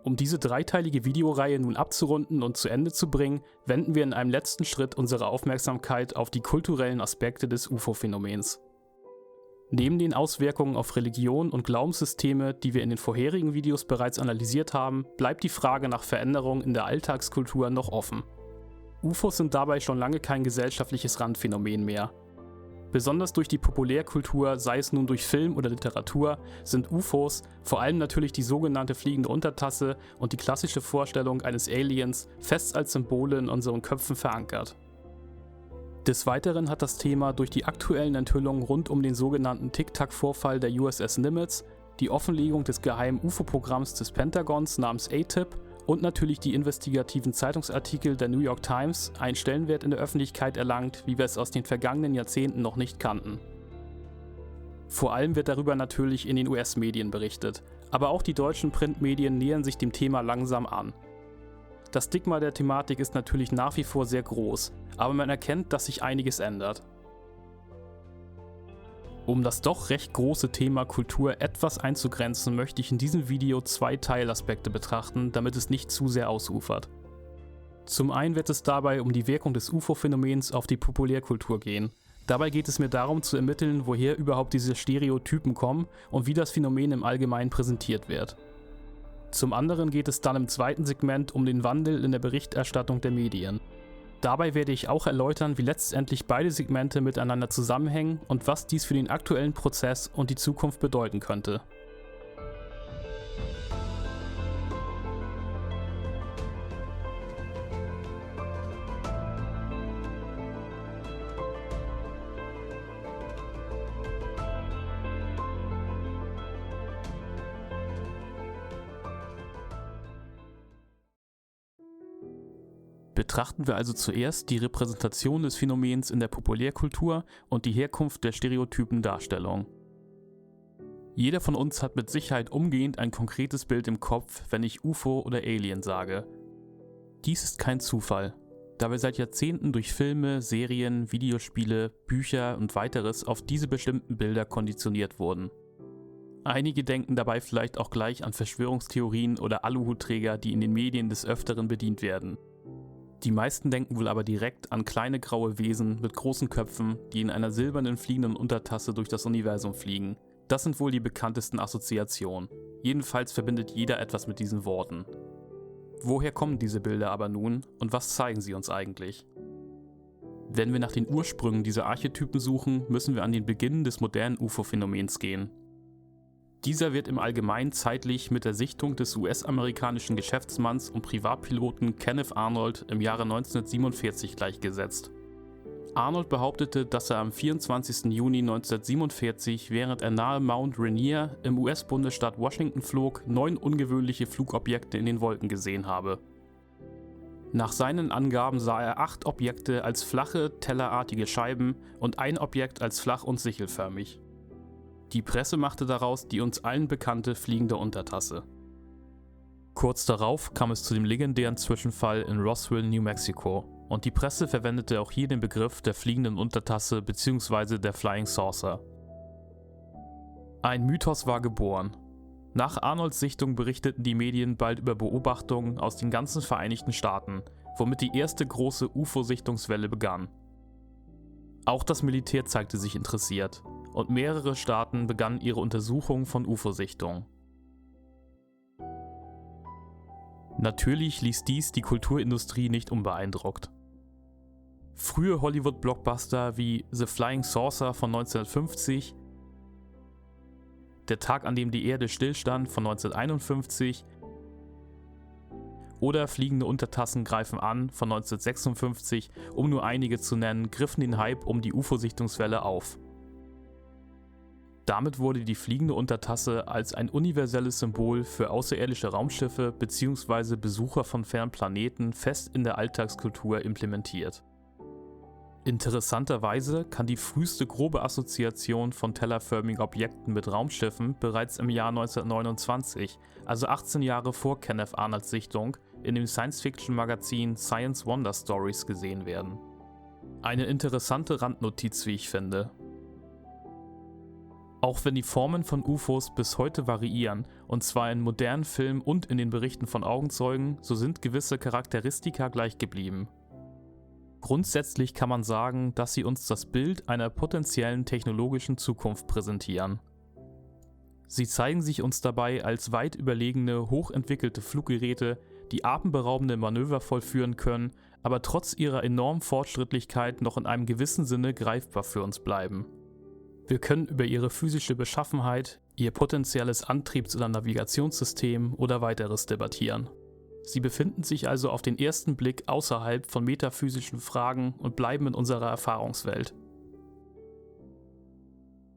Um diese dreiteilige Videoreihe nun abzurunden und zu Ende zu bringen, wenden wir in einem letzten Schritt unsere Aufmerksamkeit auf die kulturellen Aspekte des UFO-Phänomens. Neben den Auswirkungen auf Religion und Glaubenssysteme, die wir in den vorherigen Videos bereits analysiert haben, bleibt die Frage nach Veränderungen in der Alltagskultur noch offen. UFOs sind dabei schon lange kein gesellschaftliches Randphänomen mehr. Besonders durch die Populärkultur, sei es nun durch Film oder Literatur, sind UFOs, vor allem natürlich die sogenannte fliegende Untertasse und die klassische Vorstellung eines Aliens, fest als Symbole in unseren Köpfen verankert. Des Weiteren hat das Thema durch die aktuellen Enthüllungen rund um den sogenannten Tic-Tac-Vorfall der USS Nimitz, die Offenlegung des geheimen UFO-Programms des Pentagons namens ATIP und natürlich die investigativen Zeitungsartikel der New York Times einen Stellenwert in der Öffentlichkeit erlangt, wie wir es aus den vergangenen Jahrzehnten noch nicht kannten. Vor allem wird darüber natürlich in den US-Medien berichtet, aber auch die deutschen Printmedien nähern sich dem Thema langsam an. Das Stigma der Thematik ist natürlich nach wie vor sehr groß, aber man erkennt, dass sich einiges ändert. Um das doch recht große Thema Kultur etwas einzugrenzen, möchte ich in diesem Video zwei Teilaspekte betrachten, damit es nicht zu sehr ausufert. Zum einen wird es dabei um die Wirkung des UFO-Phänomens auf die Populärkultur gehen. Dabei geht es mir darum zu ermitteln, woher überhaupt diese Stereotypen kommen und wie das Phänomen im Allgemeinen präsentiert wird. Zum anderen geht es dann im zweiten Segment um den Wandel in der Berichterstattung der Medien. Dabei werde ich auch erläutern, wie letztendlich beide Segmente miteinander zusammenhängen und was dies für den aktuellen Prozess und die Zukunft bedeuten könnte. Betrachten wir also zuerst die Repräsentation des Phänomens in der Populärkultur und die Herkunft der stereotypen Darstellung. Jeder von uns hat mit Sicherheit umgehend ein konkretes Bild im Kopf, wenn ich UFO oder Alien sage. Dies ist kein Zufall, da wir seit Jahrzehnten durch Filme, Serien, Videospiele, Bücher und weiteres auf diese bestimmten Bilder konditioniert wurden. Einige denken dabei vielleicht auch gleich an Verschwörungstheorien oder Aluhutträger, die in den Medien des Öfteren bedient werden. Die meisten denken wohl aber direkt an kleine graue Wesen mit großen Köpfen, die in einer silbernen fliegenden Untertasse durch das Universum fliegen. Das sind wohl die bekanntesten Assoziationen. Jedenfalls verbindet jeder etwas mit diesen Worten. Woher kommen diese Bilder aber nun und was zeigen sie uns eigentlich? Wenn wir nach den Ursprüngen dieser Archetypen suchen, müssen wir an den Beginn des modernen UFO-Phänomens gehen. Dieser wird im Allgemeinen zeitlich mit der Sichtung des US-amerikanischen Geschäftsmanns und Privatpiloten Kenneth Arnold im Jahre 1947 gleichgesetzt. Arnold behauptete, dass er am 24. Juni 1947, während er nahe Mount Rainier im US-Bundesstaat Washington flog, 9 ungewöhnliche Flugobjekte in den Wolken gesehen habe. Nach seinen Angaben sah er 8 Objekte als flache, tellerartige Scheiben und ein Objekt als flach und sichelförmig. Die Presse machte daraus die uns allen bekannte fliegende Untertasse. Kurz darauf kam es zu dem legendären Zwischenfall in Roswell, New Mexico, und die Presse verwendete auch hier den Begriff der fliegenden Untertasse bzw. der Flying Saucer. Ein Mythos war geboren. Nach Arnolds Sichtung berichteten die Medien bald über Beobachtungen aus den ganzen Vereinigten Staaten, womit die erste große UFO-Sichtungswelle begann. Auch das Militär zeigte sich interessiert und mehrere Staaten begannen ihre Untersuchung von UFO-Sichtungen. Natürlich ließ dies die Kulturindustrie nicht unbeeindruckt. Frühe Hollywood-Blockbuster wie The Flying Saucer von 1950, Der Tag, an dem die Erde stillstand von 1951 oder Fliegende Untertassen greifen an von 1956, um nur einige zu nennen, griffen den Hype um die UFO-Sichtungswelle auf. Damit wurde die fliegende Untertasse als ein universelles Symbol für außerirdische Raumschiffe bzw. Besucher von fernen Planeten fest in der Alltagskultur implementiert. Interessanterweise kann die früheste grobe Assoziation von tellerförmigen Objekten mit Raumschiffen bereits im Jahr 1929, also 18 Jahre vor Kenneth Arnolds Sichtung, in dem Science-Fiction-Magazin Science Wonder Stories gesehen werden. Eine interessante Randnotiz, wie ich finde. Auch wenn die Formen von UFOs bis heute variieren, und zwar in modernen Filmen und in den Berichten von Augenzeugen, so sind gewisse Charakteristika gleich geblieben. Grundsätzlich kann man sagen, dass sie uns das Bild einer potenziellen technologischen Zukunft präsentieren. Sie zeigen sich uns dabei als weit überlegene, hochentwickelte Fluggeräte, die atemberaubende Manöver vollführen können, aber trotz ihrer enormen Fortschrittlichkeit noch in einem gewissen Sinne greifbar für uns bleiben. Wir können über ihre physische Beschaffenheit, ihr potenzielles Antriebs- oder Navigationssystem oder weiteres debattieren. Sie befinden sich also auf den ersten Blick außerhalb von metaphysischen Fragen und bleiben in unserer Erfahrungswelt.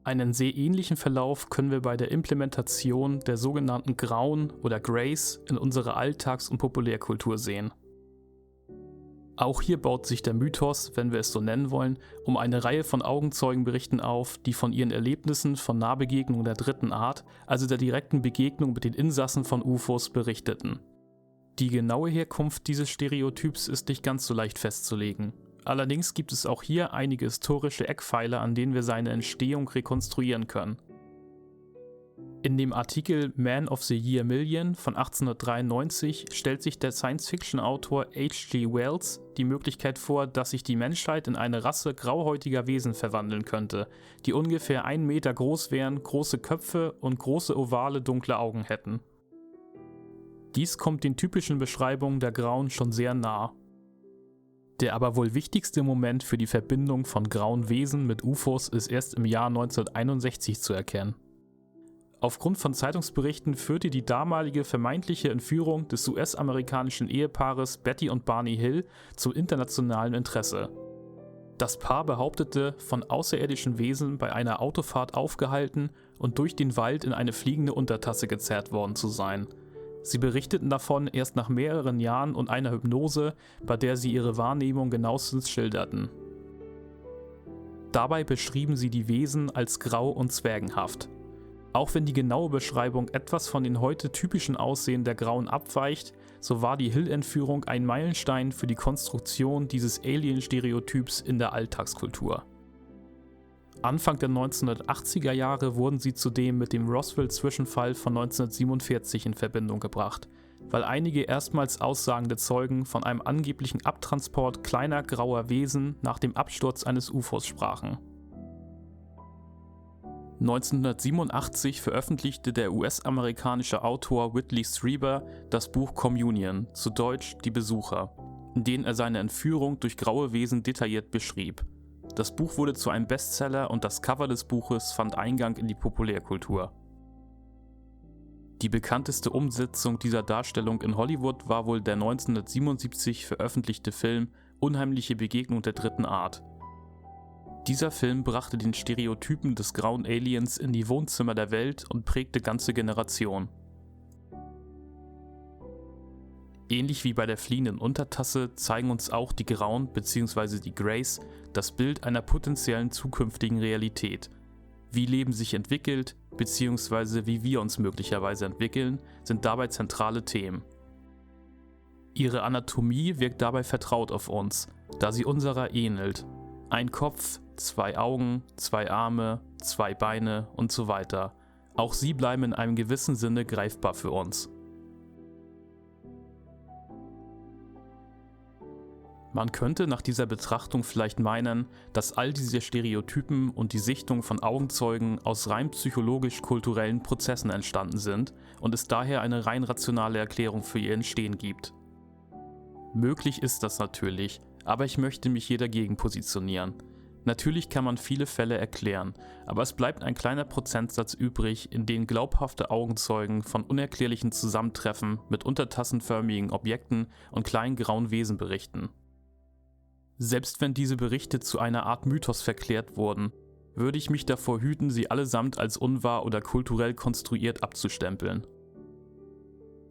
Einen sehr ähnlichen Verlauf können wir bei der Implementation der sogenannten Grauen oder Greys in unsere Alltags- und Populärkultur sehen. Auch hier baut sich der Mythos, wenn wir es so nennen wollen, um eine Reihe von Augenzeugenberichten auf, die von ihren Erlebnissen von Nahbegegnungen der dritten Art, also der direkten Begegnung mit den Insassen von UFOs, berichteten. Die genaue Herkunft dieses Stereotyps ist nicht ganz so leicht festzulegen. Allerdings gibt es auch hier einige historische Eckpfeiler, an denen wir seine Entstehung rekonstruieren können. In dem Artikel Man of the Year Million von 1893 stellt sich der Science-Fiction-Autor H.G. Wells die Möglichkeit vor, dass sich die Menschheit in eine Rasse grauhäutiger Wesen verwandeln könnte, die ungefähr 1 Meter groß wären, große Köpfe und große ovale dunkle Augen hätten. Dies kommt den typischen Beschreibungen der Grauen schon sehr nah. Der aber wohl wichtigste Moment für die Verbindung von grauen Wesen mit UFOs ist erst im Jahr 1961 zu erkennen. Aufgrund von Zeitungsberichten führte die damalige vermeintliche Entführung des US-amerikanischen Ehepaares Betty und Barney Hill zu internationalem Interesse. Das Paar behauptete, von außerirdischen Wesen bei einer Autofahrt aufgehalten und durch den Wald in eine fliegende Untertasse gezerrt worden zu sein. Sie berichteten davon erst nach mehreren Jahren und einer Hypnose, bei der sie ihre Wahrnehmung genauestens schilderten. Dabei beschrieben sie die Wesen als grau und zwergenhaft. Auch wenn die genaue Beschreibung etwas von den heute typischen Aussehen der Grauen abweicht, so war die Hill-Entführung ein Meilenstein für die Konstruktion dieses Alien-Stereotyps in der Alltagskultur. Anfang der 1980er Jahre wurden sie zudem mit dem Roswell-Zwischenfall von 1947 in Verbindung gebracht, weil einige erstmals aussagende Zeugen von einem angeblichen Abtransport kleiner grauer Wesen nach dem Absturz eines UFOs sprachen. 1987 veröffentlichte der US-amerikanische Autor Whitley Strieber das Buch Communion, zu Deutsch Die Besucher, in dem er seine Entführung durch graue Wesen detailliert beschrieb. Das Buch wurde zu einem Bestseller und das Cover des Buches fand Eingang in die Populärkultur. Die bekannteste Umsetzung dieser Darstellung in Hollywood war wohl der 1977 veröffentlichte Film Unheimliche Begegnung der dritten Art. Dieser Film brachte den Stereotypen des grauen Aliens in die Wohnzimmer der Welt und prägte ganze Generationen. Ähnlich wie bei der fliegenden Untertasse zeigen uns auch die Grauen bzw. die Greys das Bild einer potenziellen zukünftigen Realität. Wie Leben sich entwickelt bzw. wie wir uns möglicherweise entwickeln, sind dabei zentrale Themen. Ihre Anatomie wirkt dabei vertraut auf uns, da sie unserer ähnelt. Ein Kopf, 2 Augen, 2 Arme, 2 Beine und so weiter. Auch sie bleiben in einem gewissen Sinne greifbar für uns. Man könnte nach dieser Betrachtung vielleicht meinen, dass all diese Stereotypen und die Sichtung von Augenzeugen aus rein psychologisch-kulturellen Prozessen entstanden sind und es daher eine rein rationale Erklärung für ihr Entstehen gibt. Möglich ist das natürlich, aber ich möchte mich hier dagegen positionieren. Natürlich kann man viele Fälle erklären, aber es bleibt ein kleiner Prozentsatz übrig, in dem glaubhafte Augenzeugen von unerklärlichen Zusammentreffen mit untertassenförmigen Objekten und kleinen grauen Wesen berichten. Selbst wenn diese Berichte zu einer Art Mythos verklärt wurden, würde ich mich davor hüten, sie allesamt als unwahr oder kulturell konstruiert abzustempeln.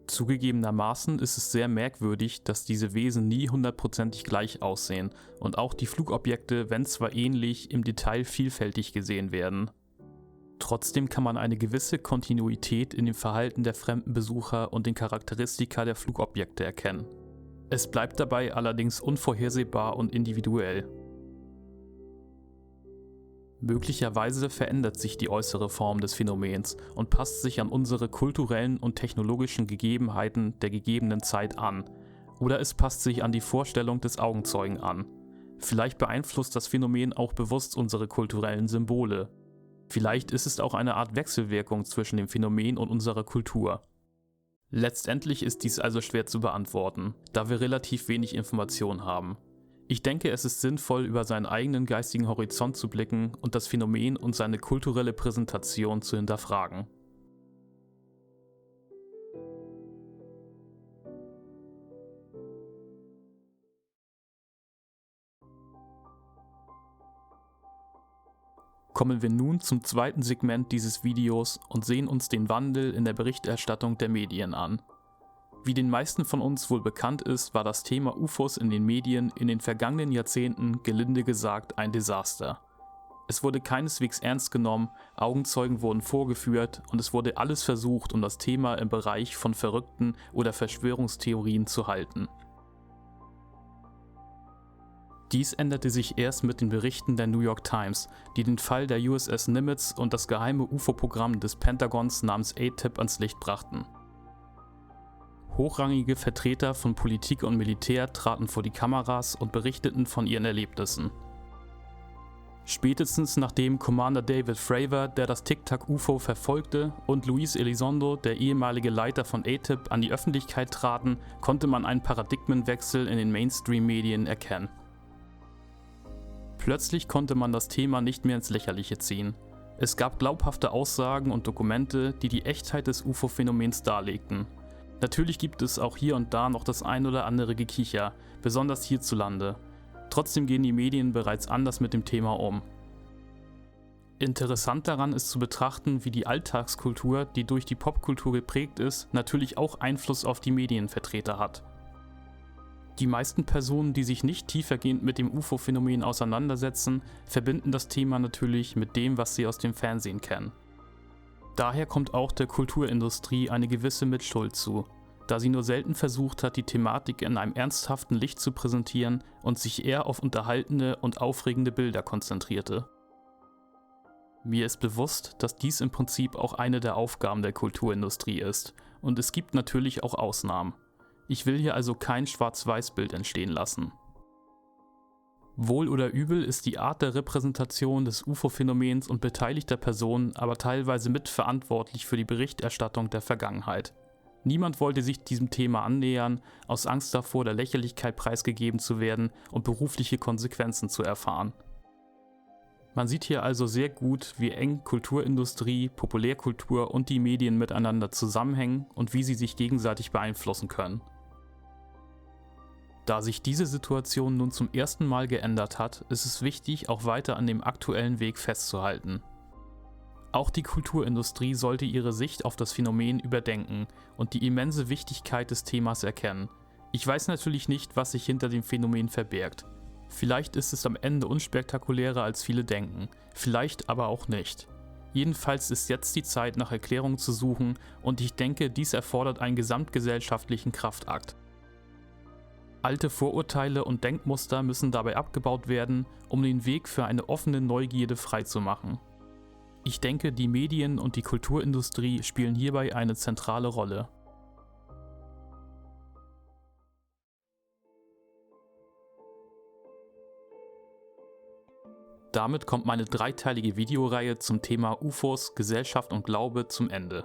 Zugegebenermaßen ist es sehr merkwürdig, dass diese Wesen nie hundertprozentig gleich aussehen und auch die Flugobjekte, wenn zwar ähnlich, im Detail vielfältig gesehen werden. Trotzdem kann man eine gewisse Kontinuität in dem Verhalten der fremden Besucher und den Charakteristika der Flugobjekte erkennen. Es bleibt dabei allerdings unvorhersehbar und individuell. Möglicherweise verändert sich die äußere Form des Phänomens und passt sich an unsere kulturellen und technologischen Gegebenheiten der gegebenen Zeit an. Oder es passt sich an die Vorstellung des Augenzeugen an. Vielleicht beeinflusst das Phänomen auch bewusst unsere kulturellen Symbole. Vielleicht ist es auch eine Art Wechselwirkung zwischen dem Phänomen und unserer Kultur. Letztendlich ist dies also schwer zu beantworten, da wir relativ wenig Information haben. Ich denke, es ist sinnvoll, über seinen eigenen geistigen Horizont zu blicken und das Phänomen und seine kulturelle Präsentation zu hinterfragen. Kommen wir nun zum zweiten Segment dieses Videos und sehen uns den Wandel in der Berichterstattung der Medien an. Wie den meisten von uns wohl bekannt ist, war das Thema UFOs in den Medien in den vergangenen Jahrzehnten gelinde gesagt ein Desaster. Es wurde keineswegs ernst genommen, Augenzeugen wurden vorgeführt und es wurde alles versucht, um das Thema im Bereich von verrückten oder Verschwörungstheorien zu halten. Dies änderte sich erst mit den Berichten der New York Times, die den Fall der USS Nimitz und das geheime UFO-Programm des Pentagons namens ATIP ans Licht brachten. Hochrangige Vertreter von Politik und Militär traten vor die Kameras und berichteten von ihren Erlebnissen. Spätestens nachdem Commander David Fravor, der das Tic-Tac-UFO verfolgte, und Luis Elizondo, der ehemalige Leiter von ATIP, an die Öffentlichkeit traten, konnte man einen Paradigmenwechsel in den Mainstream-Medien erkennen. Plötzlich konnte man das Thema nicht mehr ins Lächerliche ziehen. Es gab glaubhafte Aussagen und Dokumente, die die Echtheit des UFO-Phänomens darlegten. Natürlich gibt es auch hier und da noch das ein oder andere Gekicher, besonders hierzulande. Trotzdem gehen die Medien bereits anders mit dem Thema um. Interessant daran ist zu betrachten, wie die Alltagskultur, die durch die Popkultur geprägt ist, natürlich auch Einfluss auf die Medienvertreter hat. Die meisten Personen, die sich nicht tiefergehend mit dem UFO-Phänomen auseinandersetzen, verbinden das Thema natürlich mit dem, was sie aus dem Fernsehen kennen. Daher kommt auch der Kulturindustrie eine gewisse Mitschuld zu, da sie nur selten versucht hat, die Thematik in einem ernsthaften Licht zu präsentieren und sich eher auf unterhaltende und aufregende Bilder konzentrierte. Mir ist bewusst, dass dies im Prinzip auch eine der Aufgaben der Kulturindustrie ist, und es gibt natürlich auch Ausnahmen. Ich will hier also kein Schwarz-Weiß-Bild entstehen lassen. Wohl oder übel ist die Art der Repräsentation des UFO-Phänomens und beteiligter Personen aber teilweise mitverantwortlich für die Berichterstattung der Vergangenheit. Niemand wollte sich diesem Thema annähern, aus Angst davor, der Lächerlichkeit preisgegeben zu werden und berufliche Konsequenzen zu erfahren. Man sieht hier also sehr gut, wie eng Kulturindustrie, Populärkultur und die Medien miteinander zusammenhängen und wie sie sich gegenseitig beeinflussen können. Da sich diese Situation nun zum ersten Mal geändert hat, ist es wichtig, auch weiter an dem aktuellen Weg festzuhalten. Auch die Kulturindustrie sollte ihre Sicht auf das Phänomen überdenken und die immense Wichtigkeit des Themas erkennen. Ich weiß natürlich nicht, was sich hinter dem Phänomen verbirgt. Vielleicht ist es am Ende unspektakulärer, als viele denken, vielleicht aber auch nicht. Jedenfalls ist jetzt die Zeit, nach Erklärungen zu suchen, und ich denke, dies erfordert einen gesamtgesellschaftlichen Kraftakt. Alte Vorurteile und Denkmuster müssen dabei abgebaut werden, um den Weg für eine offene Neugierde freizumachen. Ich denke, die Medien und die Kulturindustrie spielen hierbei eine zentrale Rolle. Damit kommt meine dreiteilige Videoreihe zum Thema UFOs, Gesellschaft und Glaube zum Ende.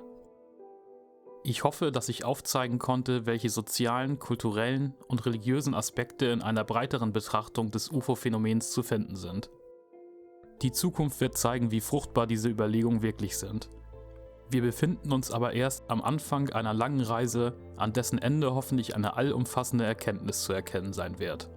Ich hoffe, dass ich aufzeigen konnte, welche sozialen, kulturellen und religiösen Aspekte in einer breiteren Betrachtung des UFO-Phänomens zu finden sind. Die Zukunft wird zeigen, wie fruchtbar diese Überlegungen wirklich sind. Wir befinden uns aber erst am Anfang einer langen Reise, an dessen Ende hoffentlich eine allumfassende Erkenntnis zu erkennen sein wird.